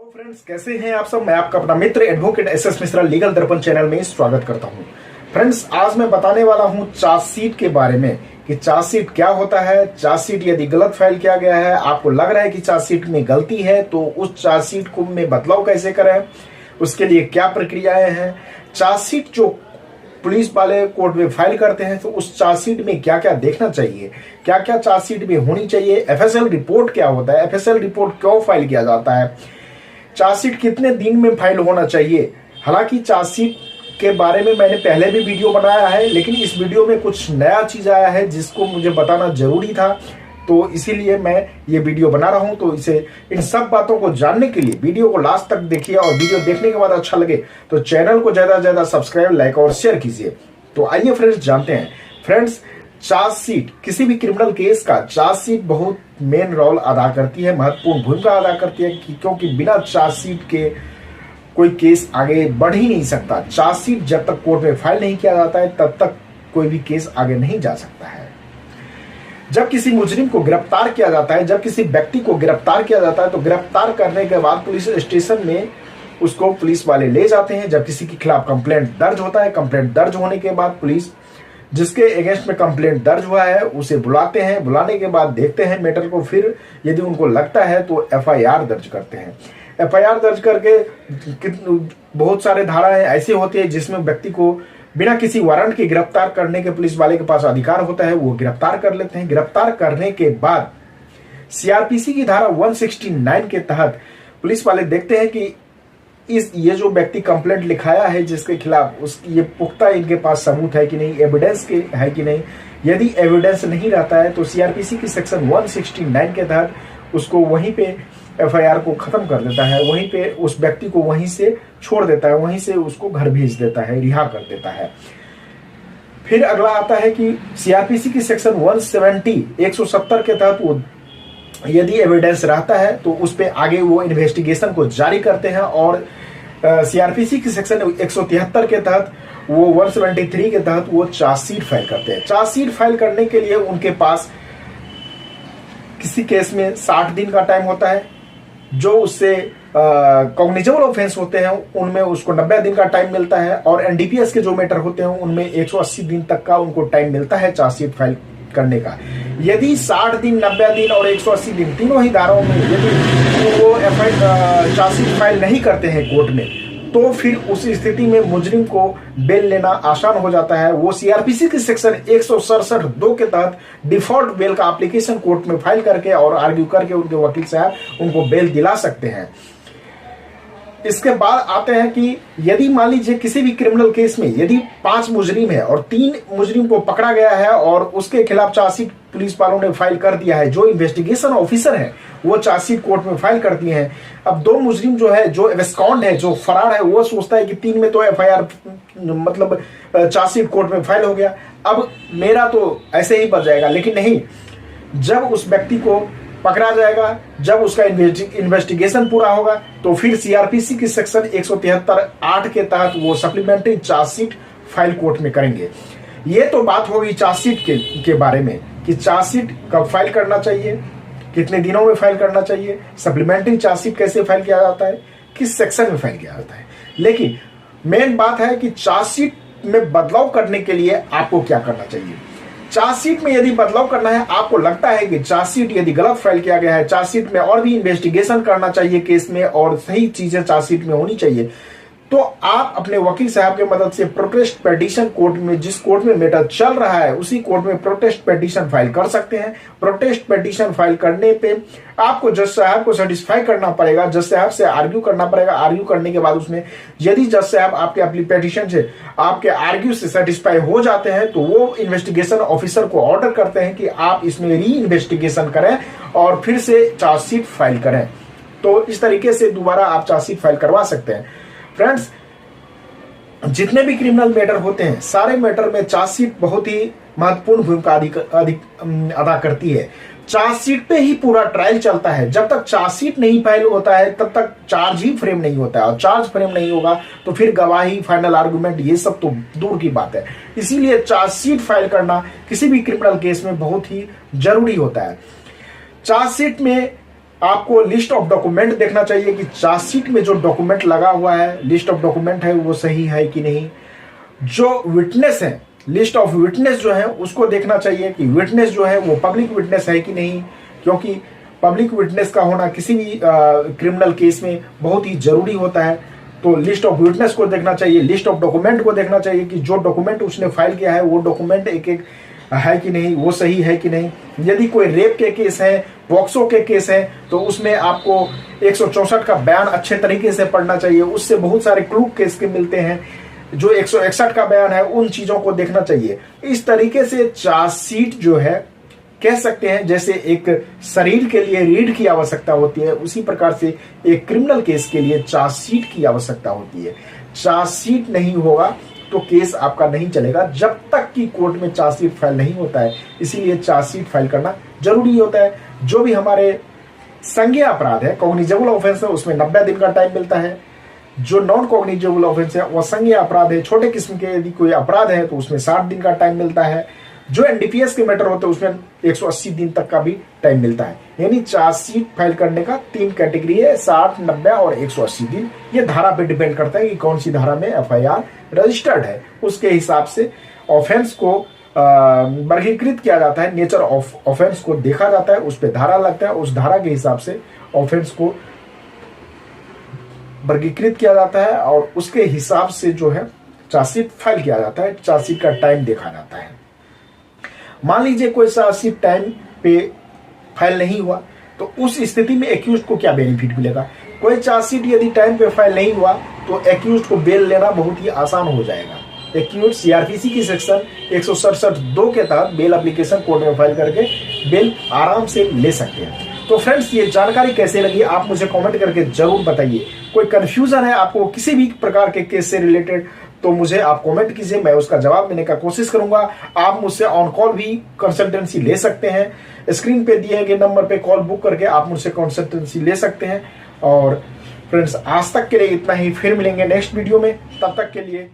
Hello friends, कैसे हैं आप सब। मैं आपका अपना मित्र एडवोकेट एसएस मिश्रा लीगल दर्पण चैनल में स्वागत करता हूं। फ्रेंड्स, आज मैं बताने वाला हूं चार्जशीट के बारे में कि चार्जशीट क्या होता है। चार्जशीट यदि गलत फाइल किया गया है, आपको लग रहा है कि चार्जशीट में गलती है, तो उस चार्जशीट को में बदलाव कैसे करें, उसके लिए क्या प्रक्रियाएं हैं। चार्जशीट जो पुलिस वाले कोर्ट में फाइल करते हैं, तो उस चार्जशीट में क्या क्या देखना चाहिए, क्या क्या चार्जशीट में होनी चाहिए। एफएसएल रिपोर्ट क्या होता है, एफएसएल रिपोर्ट क्यों फाइल किया जाता है, चार्जशीट कितने दिन में फाइल होना चाहिए। हालांकि चार्जशीट के बारे में मैंने पहले भी वीडियो बनाया है, लेकिन इस वीडियो में कुछ नया चीज आया है जिसको मुझे बताना जरूरी था, तो इसीलिए मैं ये वीडियो बना रहा हूं। तो इसे इन सब बातों को जानने के लिए वीडियो को लास्ट तक देखिए, और वीडियो देखने के बाद अच्छा लगे तो चैनल को ज्यादा से ज्यादा सब्सक्राइब, लाइक और शेयर कीजिए। तो आइए फ्रेंड्स जानते हैं। फ्रेंड्स, चार्जशीट, किसी भी क्रिमिनल केस का चार्जशीट बहुत मेन रोल अदा करती है, महत्वपूर्ण भूमिका अदा करती है, क्योंकि बिना चार्जशीट के कोई केस आगे बढ़ ही नहीं सकता। चार्जशीट जब तक कोर्ट में फाइल नहीं किया जाता है, तब तक कोई भी केस आगे नहीं जा सकता है। जब किसी मुजरिम को गिरफ्तार किया जाता है, जब किसी व्यक्ति को गिरफ्तार किया जाता है, तो गिरफ्तार करने के बाद पुलिस स्टेशन में उसको पुलिस वाले ले जाते हैं। जब किसी के खिलाफ कंप्लेंट दर्ज होता है, कंप्लेंट दर्ज होने के बाद पुलिस जिसके अगेंस्ट में कंप्लेंट दर्ज हुआ है उसे बुलाते हैं। बुलाने के बाद देखते हैं मैटर को, फिर यदि उनको लगता है तो एफआईआर दर्ज करते हैं। एफआईआर दर्ज करके बहुत सारे धाराएं ऐसी होती है जिसमें व्यक्ति को बिना किसी वारंट के गिरफ्तार करने के पुलिस वाले के पास अधिकार होता है, वो गिरफ्तार कर लेते हैं। गिरफ्तार करने के बाद सीआरपीसी की धारा 169 के तहत पुलिस वाले देखते हैं कि ये जो व्यक्ति कंप्लेंट लिखाया है जिसके खिलाफ, उस ये पुख्ता इनके पास सबूत है कि नहीं, एविडेंस के है कि नहीं। यदि एविडेंस नहीं रहता है तो सीआरपीसी की सेक्शन 169 के तहत उसको वहीं पे एफआईआर को खत्म कर देता है, वहीं पे उस व्यक्ति को वहीं से छोड़ देता है, वहीं से उसको घर भेज देता है, रिहा कर देता है। फिर अगला आता है कि सीआरपीसी की सेक्शन 170 के तहत वो यदि एविडेंस रहता है तो उस पे आगे वो इन्वेस्टिगेशन को जारी करते हैं, और सीआरपीसी की सेक्शन 173 के तहत वो 173 के तहत वो चार्जशीट फाइल करते हैं। चार्जशीट फाइल करने के लिए उनके पास किसी केस में 60 दिन का टाइम होता है, जो उससे कॉग्निजेबल ऑफेंस होते हैं उनमें उसको 90 दिन का टाइम मिलता है, और एनडीपीएस के जो मैटर होते हैं उनमें 180 दिन तक का उनको टाइम मिलता है चार्जशीट फाइल करने का। यदि 60 दिन, 90 दिन और 180 दिन तीनों ही धाराओं में यदि वो चार्जशीट फाइल नहीं करते हैं कोर्ट में, तो फिर उस स्थिति में मुजरिम को बेल लेना आसान हो जाता है। वो सीआरपीसी की सेक्शन 167(2) के तहत डिफॉल्ट बेल का एप्लीकेशन कोर्ट में फाइल करके और आर्ग्यू करके उनके वकील साहब उनको बेल दिला सकते हैं। इसके बाद आते हैं कि यदि मान लीजिए किसी भी क्रिमिनल केस में यदि 5 मुजरिम है और 3 मुजरिम को पकड़ा गया है और उसके खिलाफ चार्जशीट पुलिस वालों ने फाइल कर दिया है, जो इन्वेस्टिगेशन ऑफिसर है वो चार्जशीट कोर्ट में फाइल करती हैं। अब 2 मुजरिम जो है, जो एब्सकॉन्ड है, जो फरार है, वो सोचता है कि 3 में तो एफआईआर मतलब चार्जशीट कोर्ट में फाइल हो गया, अब मेरा तो ऐसे ही बच जाएगा। लेकिन नहीं, जब उस व्यक्ति को पकड़ा जाएगा, जब उसका इन्वेस्टिगेशन पूरा होगा, तो फिर सीआरपीसी की सेक्शन 173(8) के तहत वो सप्लीमेंट्री चार्जशीट फाइल कोर्ट में करेंगे। ये तो बात होगी चार्जशीट के बारे में कि चार्जशीट कब फाइल करना चाहिए, कितने दिनों में फाइल करना चाहिए, सप्लीमेंट्री चार्जशीट कैसे फाइल किया जाता है, किस सेक्शन में फाइल किया जाता है। लेकिन मेन बात है कि चार्जशीट में बदलाव करने के लिए आपको क्या करना चाहिए। चार्जशीट में यदि बदलाव करना है, आपको लगता है कि चार्जशीट यदि गलत फाइल किया गया है, चार्जशीट में और भी इन्वेस्टिगेशन करना चाहिए केस में और सही चीजें चार्जशीट में होनी चाहिए, तो आप अपने वकील साहब की मदद से प्रोटेस्ट पिटीशन कोर्ट में, जिस कोर्ट में मैटर चल रहा है उसी कोर्ट में प्रोटेस्ट पिटीशन फाइल कर सकते हैं। प्रोटेस्ट पिटीशन फाइल करने पे आपको जज साहब को सेटिस्फाई करना पड़ेगा, जज साहब से आर्ग्यू करना पड़ेगा। आर्ग्यू करने के बाद उसमें यदि जज साहब आपके एप्लीकेशन से, आपके आर्ग्यू से सेटिस्फाई हो जाते हैं, तो वो इन्वेस्टिगेशन ऑफिसर को ऑर्डर करते हैं कि आप इसमें री इन्वेस्टिगेशन करें और फिर से चार्जशीट फाइल करें। तो इस तरीके से दोबारा आप चार्जशीट फाइल करवा सकते हैं। फ्रेंड्स, जितने भी क्रिमिनल मैटर होते हैं, सारे मैटर में चार्जशीट बहुत ही महत्वपूर्ण भूमिका अदा करती है। चार्जशीट पे ही पूरा ट्रायल चलता है। जब तक चार्जशीट नहीं फाइल होता है तब तक चार्ज ही फ्रेम नहीं होता है, और चार्ज फ्रेम नहीं होगा तो फिर गवाही, फाइनल आर्गुमेंट, ये सब तो दूर की बात है। इसीलिए चार्जशीट फाइल करना किसी भी क्रिमिनल केस में बहुत ही जरूरी होता है। चार्जशीट में आपको लिस्ट ऑफ डॉक्यूमेंट देखना चाहिए कि चार्जशीट में जो डॉक्यूमेंट लगा हुआ है, लिस्ट ऑफ डॉक्यूमेंट है वो सही है कि नहीं। जो विटनेस है, लिस्ट ऑफ विटनेस जो है उसको देखना चाहिए कि विटनेस जो है वो पब्लिक विटनेस है कि नहीं, क्योंकि पब्लिक विटनेस का होना किसी भी क्रिमिनल केस में बहुत ही जरूरी होता है। तो लिस्ट ऑफ विटनेस को देखना चाहिए, लिस्ट ऑफ डॉक्यूमेंट को देखना चाहिए कि जो डॉक्यूमेंट उसने फाइल किया है वो डॉक्यूमेंट एक एक है कि नहीं, वो सही है कि नहीं। यदि कोई रेप के केस है, पॉक्सो के केस है, तो उसमें आपको 164 का बयान अच्छे तरीके से पढ़ना चाहिए। उससे बहुत सारे क्लू केस के मिलते हैं। जो 161 का बयान है उन चीजों को देखना चाहिए। इस तरीके से चार्जशीट जो है कह सकते हैं जैसे एक शरीर के लिए रीढ़ की आवश्यकता होती है, उसी प्रकार से एक क्रिमिनल केस के लिए चार्जशीट की आवश्यकता होती है। चार्जशीट नहीं होगा तो केस आपका नहीं चलेगा जब तक कि कोर्ट में चार्जशीट फाइल नहीं होता है। इसीलिए चार्जशीट फाइल करना जरूरी होता है। जो भी हमारे संज्ञेय अपराध है, कॉग्निजेबल ऑफेंस है, उसमें 90 दिन का टाइम मिलता है। जो नॉन कॉग्निजेबल ऑफेंस है वह संज्ञेय अपराध है, छोटे किस्म के यदि कोई अपराध है तो उसमें 60 दिन का टाइम मिलता है। जो एनडीपीएस के मैटर होते हैं उसमें 180 दिन तक का भी टाइम मिलता है। यानी चार्जशीट फाइल करने का 3 कैटेगरी है, 60, 90 और 180 दिन। ये धारा पे डिपेंड करता है कि कौन सी धारा में एफआईआर रजिस्टर्ड है, उसके हिसाब से ऑफेंस को वर्गीकृत किया जाता है। नेचर ऑफ ऑफेंस को देखा जाता है, उस पर धारा लगता है, उस धारा के हिसाब से ऑफेंस को वर्गीकृत किया जाता है और उसके हिसाब से जो है चार्जशीट फाइल किया जाता है। चार्जशीट का टाइम देखा जाता है। मान लीजिए कोई चार्जशीट टाइम पे फाइल नहीं हुआ तो उस स्थिति में एक्यूज को क्या बेनिफिट मिलेगा। कोई चार्जशीट यदि टाइम पे फाइल नहीं हुआ तो एक्यूज को बेल लेना बहुत ही आसान हो जाएगा। एक्यूज सीआरपीसी की सेक्शन 167(2) के तहत बेल एप्लीकेशन कोर्ट में फाइल करके बेल आराम से ले सकते हैं। तो फ्रेंड्स, ये जानकारी कैसे लगी आप मुझे कमेंट करके जरूर बताइए। कोई कंफ्यूजन है आपको किसी भी प्रकार के केस से रिलेटेड तो मुझे आप कमेंट कीजिए, मैं उसका जवाब देने का कोशिश करूंगा। आप मुझसे ऑन कॉल भी कंसल्टेंसी ले सकते हैं। स्क्रीन पे दिए गए नंबर पे कॉल बुक करके आप मुझसे कंसल्टेंसी ले सकते हैं। और फ्रेंड्स, आज तक के लिए इतना ही। फिर मिलेंगे नेक्स्ट वीडियो में, तब तक के लिए